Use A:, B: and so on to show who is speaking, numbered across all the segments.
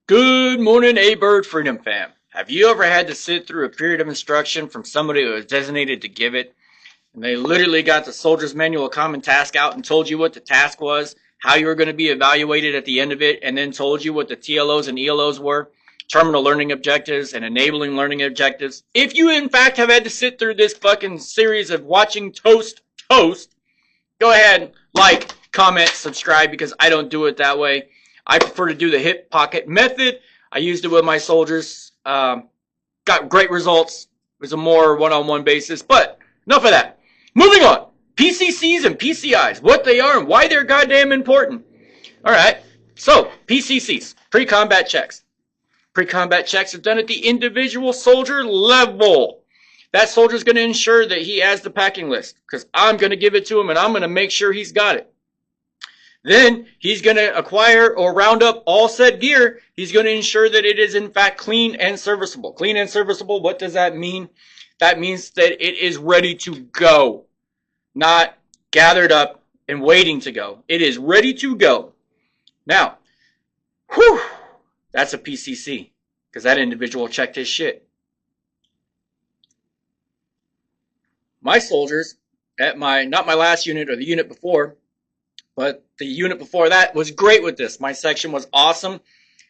A: Good morning, A-Bird Freedom Fam. Have you ever had to sit through a period of instruction from somebody who was designated to give it, and they literally got the Soldier's Manual of Common Task out and told you what the task was, how you were going to be evaluated at the end of it, and then told you what the TLOs and ELOs were, terminal learning objectives and enabling learning objectives? If you in fact have had to sit through this fucking series of watching Toast, go ahead, like, comment, subscribe, because I don't do it that way. I prefer to do the hip pocket method. I used it with my soldiers. Got great results. It was a more one-on-one basis, but enough of that. Moving on. PCCs and PCIs, what they are and why they're goddamn important. All right, so PCCs, pre-combat checks. Pre-combat checks are done at the individual soldier level. That soldier's going to ensure that he has the packing list because I'm going to give it to him and I'm going to make sure he's got it. Then he's going to acquire or round up all said gear. He's going to ensure that it is in fact clean and serviceable. Clean and serviceable, what does that mean? That means that it is ready to go, not gathered up and waiting to go. It is ready to go. Now, that's a PCC because that individual checked his shit. My soldiers at not my last unit or the unit before, but the unit before that was great with this. My section was awesome.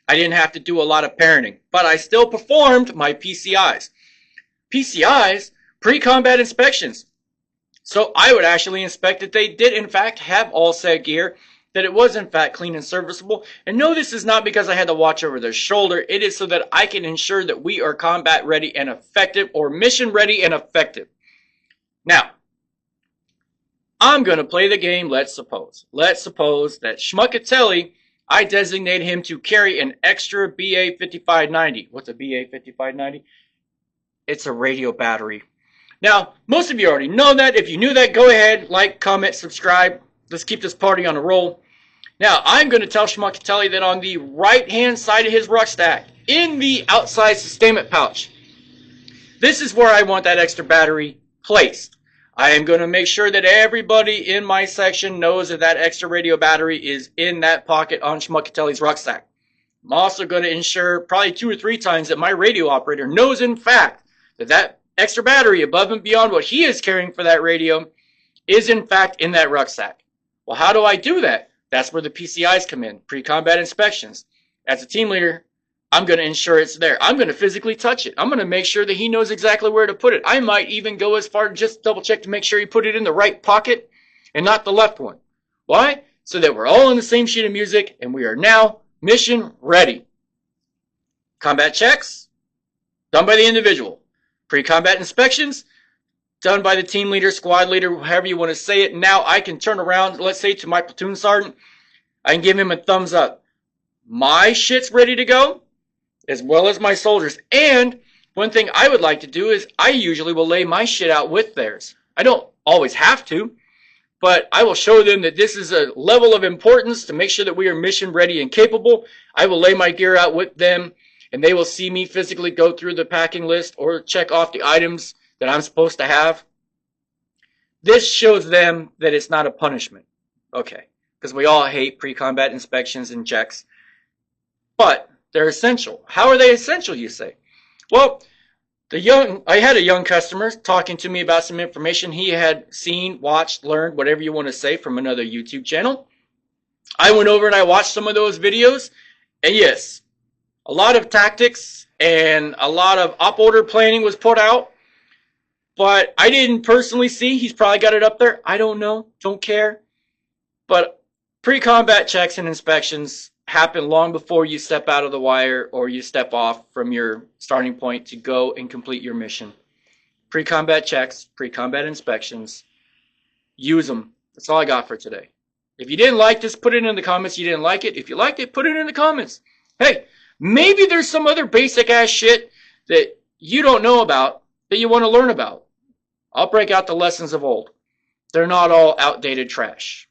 A: I didn't have to do a lot of parenting, but I still performed my PCIs. PCIs, pre-combat inspections. So I would actually inspect that they did in fact have all said gear, that it was in fact clean and serviceable. And no, this is not because I had to watch over their shoulder. It is so that I can ensure that we are combat ready and effective, or mission ready and effective. Now, I'm going to play the game, let's suppose. Let's suppose that Schmuckatelli, I designate him to carry an extra BA 5590. What's a BA 5590? It's a radio battery. Now, most of you already know that. If you knew that, go ahead, like, comment, subscribe. Let's keep this party on a roll. Now, I'm going to tell Schmuckatelli that on the right-hand side of his rucksack, in the outside sustainment pouch, this is where I want that extra battery placed. I am going to make sure that everybody in my section knows that that extra radio battery is in that pocket on Schmuckatelli's rucksack. I'm also going to ensure probably 2 or 3 times that my radio operator knows in fact that that extra battery above and beyond what he is carrying for that radio is in fact in that rucksack. Well, how do I do that? That's where the PCIs come in, pre-combat inspections. As a team leader, I'm going to ensure it's there. I'm going to physically touch it. I'm going to make sure that he knows exactly where to put it. I might even go as far to just double check to make sure he put it in the right pocket and not the left one. Why? So that we're all on the same sheet of music and we are now mission ready. Combat checks, done by the individual. Pre-combat inspections, done by the team leader, squad leader, however you want to say it. Now I can turn around, let's say to my platoon sergeant, I can give him a thumbs up. My shit's ready to go, as well as my soldiers. And one thing I would like to do is I usually will lay my shit out with theirs. I don't always have to, but I will show them that this is a level of importance to make sure that we are mission ready and capable. I will lay my gear out with them, and they will see me physically go through the packing list or check off the items that I'm supposed to have. This shows them that it's not a punishment. Okay, because we all hate pre-combat inspections and checks, but they're essential. How are they essential, you say? Well, I had a young customer talking to me about some information he had seen, watched, learned, whatever you want to say, from another YouTube channel. I went over and I watched some of those videos, and yes, a lot of tactics and a lot of op order planning was put out, but I didn't personally see. He's probably got it up there. I don't know. Don't care. But pre-combat checks and inspections happen long before you step out of the wire or you step off from your starting point to go and complete your mission. Pre-combat checks, pre-combat inspections, use them. That's all I got for today. If you didn't like this, put it in the comments. You didn't like it. If you liked it, put it in the comments. Hey, maybe there's some other basic ass shit that you don't know about that you want to learn about. I'll break out the lessons of old. They're not all outdated trash.